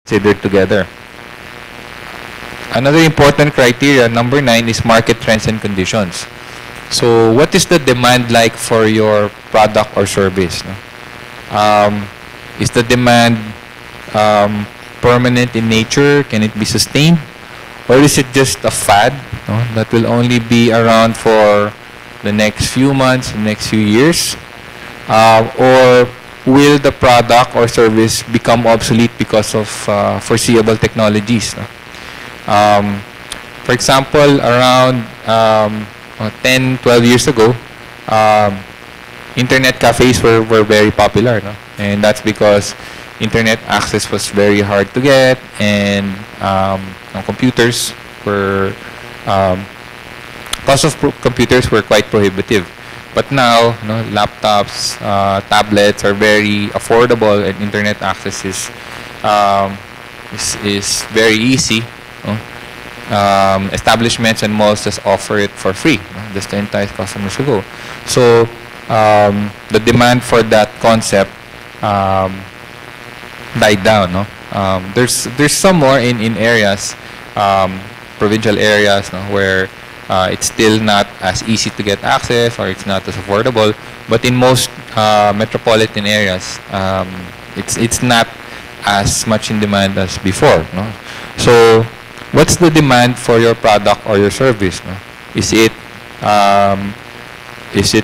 considered together. Another important criteria, number 9, is market trends and conditions. So what is the demand like for your product or service? No? Is the demand permanent in nature? Can it be sustained? Or is it just a fad, no, that will only be around for the next few months, the next few years? Or will the product or service become obsolete because of foreseeable technologies? No? For example, around 10, 12 years ago, internet cafes were very popular. No? And that's because internet access was very hard to get, and computers were cost of computers were quite prohibitive. But now, laptops, tablets are very affordable, and internet access is very easy. Establishments and malls just offer it for free, just to entice customers to go. So the demand for that concept died down. No? There's some more in areas, provincial areas, where it's still not as easy to get access, or it's not as affordable. But in most metropolitan areas, it's not as much in demand as before. No? So what's the demand for your product or your service? No? Is it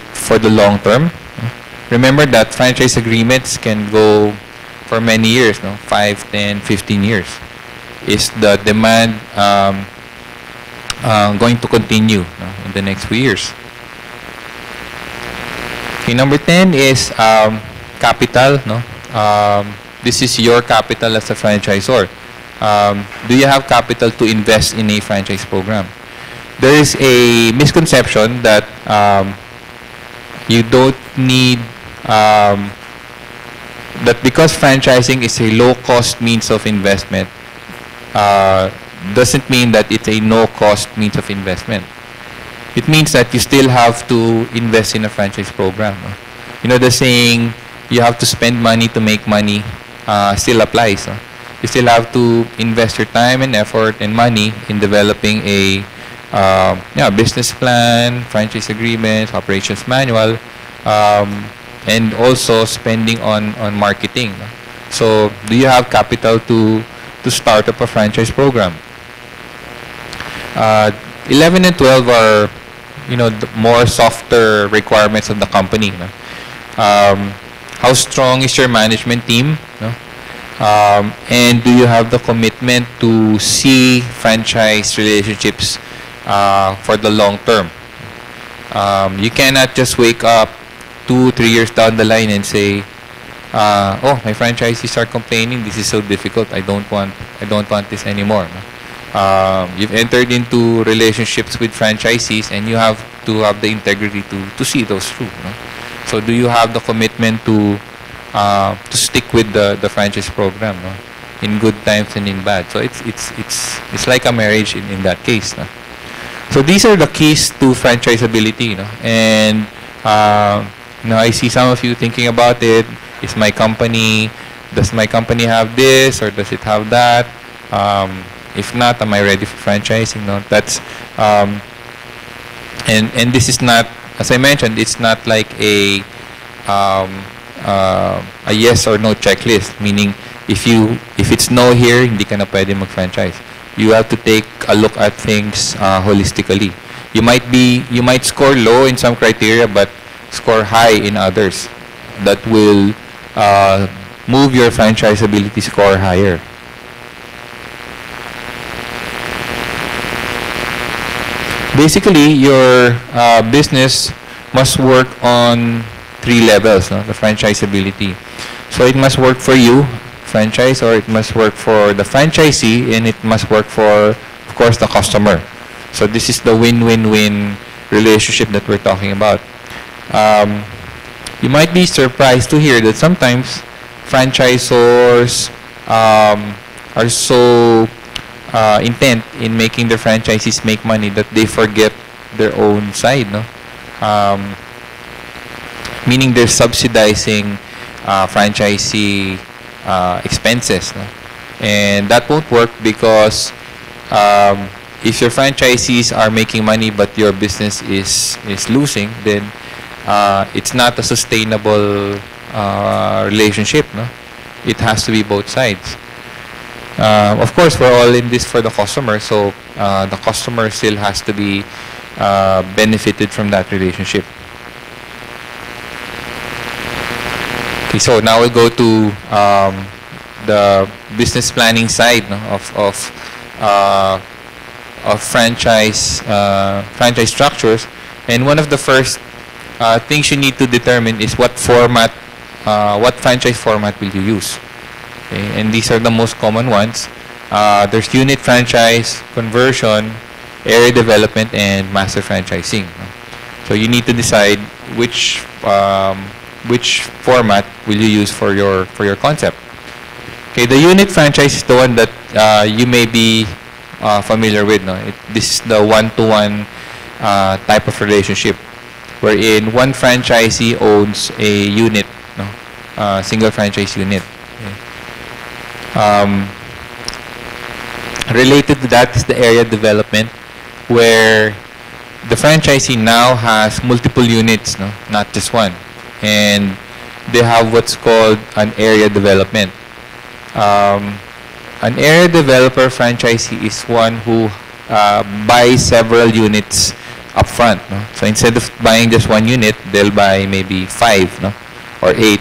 for the long term? Remember that franchise agreements can go for many years, 5, 10, 15 years. Is the demand going to continue in the next few years? Okay, number 10 is capital. This is your capital as a franchisor. Do you have capital to invest in a franchise program? There is a misconception that you don't need, that because franchising is a low-cost means of investment, doesn't mean that it's a no-cost means of investment. It means that you still have to invest in a franchise program. The saying, you have to spend money to make money, still applies. You still have to invest your time and effort and money in developing a business plan, franchise agreements, operations manual, and also spending on marketing. So, do you have capital to start up a franchise program? 11 and 12 are, the more softer requirements of the company. How strong is your management team? And do you have the commitment to see franchise relationships for the long term? You cannot just wake up 2-3 years down the line and say, oh, my franchisees are complaining, this is so difficult, I don't want this anymore. You've entered into relationships with franchisees, and you have to have the integrity to see those through. So do you have the commitment to stick with the franchise program, in good times and in bad? So it's like a marriage in that case. So these are the keys to franchisability. And I see some of you thinking about it. Does my company have this, or does it have that? If not, am I ready for franchising? That's and this is not, as I mentioned, it's not like a yes or no checklist. Meaning, if it's no here, hindi ka na pwede mag-franchise. You have to take a look at things holistically. You might score low in some criteria, but score high in others. That will move your franchisability score higher. Basically, your business must work on 3 levels, the franchisability. So it must work for you, franchise, or it must work for the franchisee, and it must work for, of course, the customer. So this is the win-win-win relationship that we're talking about. You might be surprised to hear that sometimes franchisors are so intent in making their franchisees make money that they forget their own side. Meaning they're subsidizing franchisee expenses. And that won't work because if your franchisees are making money but your business is losing, then it's not a sustainable relationship. No? It has to be both sides. Of course, we're all in this for the customer, so the customer still has to be benefited from that relationship. Okay, so now we'll go to the business planning side, no, of franchise structures. And one of the first things you need to determine is what franchise format will you use. Okay? And these are the most common ones. There's unit franchise, conversion, area development, and master franchising. So you need to decide which format will you use for your concept. Okay, the unit franchise is the one that you may be familiar with. No? This is the one-to-one type of relationship, wherein one franchisee owns a unit, no? Single franchise unit. Okay. Related to that is the area development, where the franchisee now has multiple units, no? Not just one, and they have what's called an area development. An area developer franchisee is one who buys several units upfront. No? So instead of buying just one unit, they'll buy maybe 5, no? Or 8,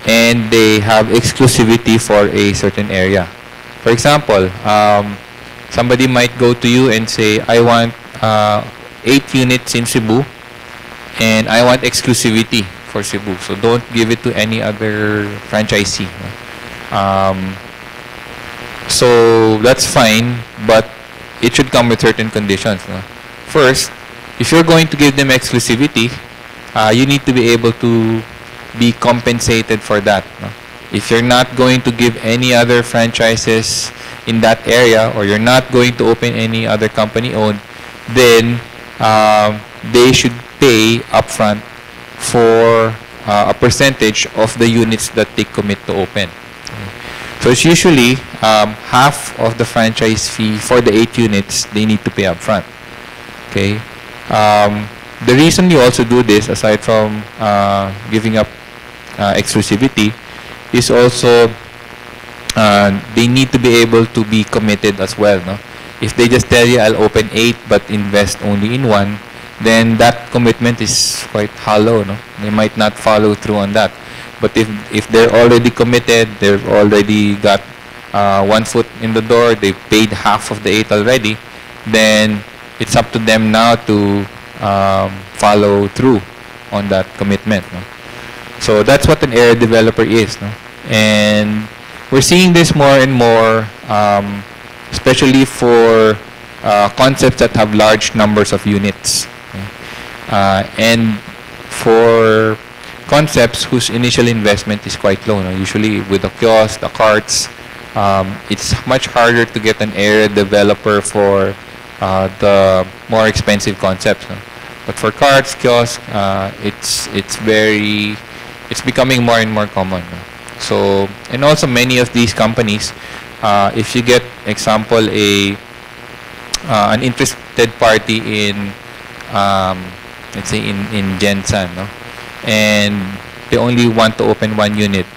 and they have exclusivity for a certain area. For example, somebody might go to you and say, I want 8 units in Cebu, and I want exclusivity for Cebu. So don't give it to any other franchisee. No? So that's fine, but it should come with certain conditions. No? First, if you're going to give them exclusivity, you need to be able to be compensated for that. No? If you're not going to give any other franchises in that area, or you're not going to open any other company owned, then they should pay upfront for a percentage of the units that they commit to open. So it's usually half of the franchise fee for the 8 units they need to pay upfront. Okay. The reason you also do this, aside from giving up exclusivity, is also they need to be able to be committed as well. No? If they just tell you, I'll open 8 but invest only in 1, then that commitment is quite hollow. No? They might not follow through on that. But if they're already committed, they've already got 1 foot in the door, they paid half of the 8 already, then it's up to them now to follow through on that commitment. No? So that's what an area developer is. No? And we're seeing this more and more, especially for concepts that have large numbers of units. Okay? And for concepts whose initial investment is quite low. No? Usually with the kiosk, the carts, it's much harder to get an area developer for the more expensive concepts. No? But for carts, kiosks, it's becoming more and more common. No? So, and also many of these companies, if you get, example, an interested party in, let's say in Gensan, no? And they only want to open 1 unit,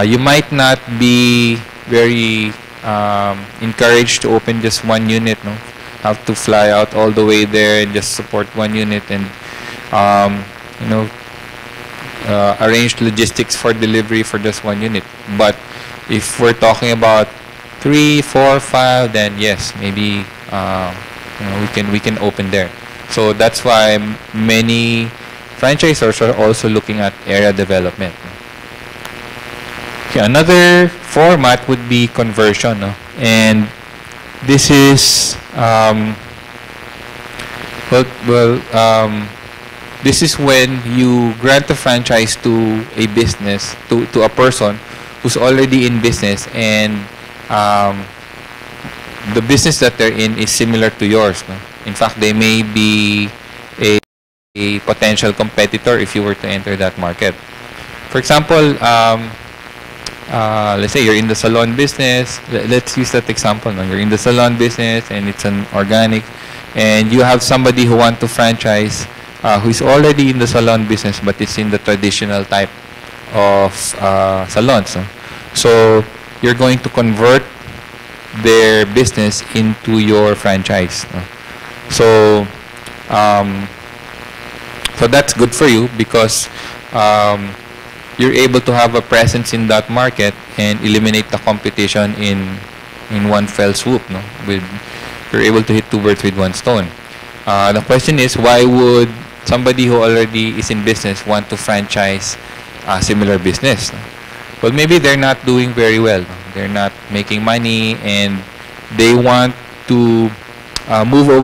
you might not be very encouraged to open just 1 unit. No, have to fly out all the way there and just support 1 unit, and arrange logistics for delivery for just 1 unit. But if we're talking about 3, 4, 5, then yes, maybe we can open there. So that's why many franchisors are also looking at area development. Okay, another format would be conversion, no? And this is this is when you grant a franchise to a business, to a person who's already in business, and the business that they're in is similar to yours. No? In fact, they may be a potential competitor if you were to enter that market. For example, let's say you're in the salon business. Let's use that example. No? You're in the salon business and it's an organic, and you have somebody who want to franchise who is already in the salon business, but it's in the traditional type of salons. No? So you're going to convert their business into your franchise. No? So so that's good for you because you're able to have a presence in that market and eliminate the competition in one fell swoop. No, you're able to hit two birds with one stone. The question is, why would somebody who already is in business want to franchise a similar business? No? Well, maybe they're not doing very well. No? They're not making money, and they want to move over